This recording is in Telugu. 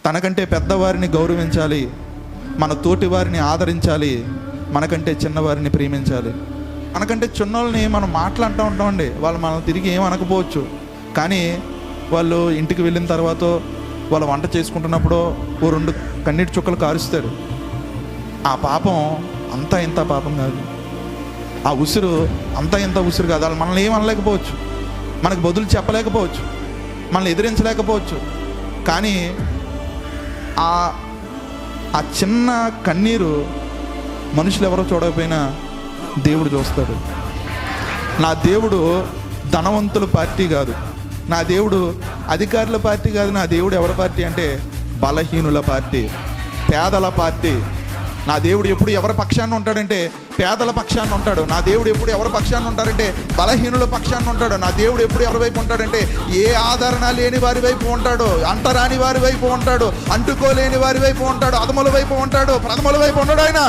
తనకంటే పెద్దవారిని గౌరవించాలి, మన తోటి వారిని ఆదరించాలి, మనకంటే చిన్నవారిని ప్రేమించాలి. మనకంటే చిన్నోళ్ళని మనం మాట్లాడుతూ ఉంటామండి, వాళ్ళు మనం తిరిగి ఏమనకపోవచ్చు, కానీ వాళ్ళు ఇంటికి వెళ్ళిన తర్వాత వాళ్ళు వంట చేసుకుంటున్నప్పుడు ఓ 2 కన్నీటి చుక్కలు కారుస్తారు. ఆ పాపం అంతా ఇంత పాపం కాదు, ఆ ఉసురు అంతా ఇంత ఉసురు కాదు. వాళ్ళు మనల్ని ఏమనలేకపోవచ్చు, మనకు బదులు చెప్పలేకపోవచ్చు, మనల్ని ఎదిరించలేకపోవచ్చు, కానీ ఆ చిన్న కన్నీరు మనుషులు ఎవరో చూడకపోయినా దేవుడు చూస్తాడు. నా దేవుడు ధనవంతుల పార్టీ కాదు, నా దేవుడు అధికారుల పార్టీ కాదు. నా దేవుడు ఎవరి పార్టీ అంటే బలహీనుల పార్టీ, పేదల పార్టీ. నా దేవుడు ఎప్పుడు ఎవరి పక్షాన్ని ఉంటాడంటే పేదల పక్షాన్ని ఉంటాడు. నా దేవుడు ఎప్పుడు ఎవరి పక్షాన్ని ఉంటాడంటే బలహీనుల పక్షాన్ని ఉంటాడు. నా దేవుడు ఎప్పుడు ఎవరి వైపు ఉంటాడంటే ఏ ఆదరణ లేని వారి వైపు ఉంటాడు, అంటరాని వారి వైపు ఉంటాడు, అంటుకోలేని వారి వైపు ఉంటాడు, అధముల వైపు ఉంటాడు, ప్రథముల వైపు ఉంటాడు ఆయన.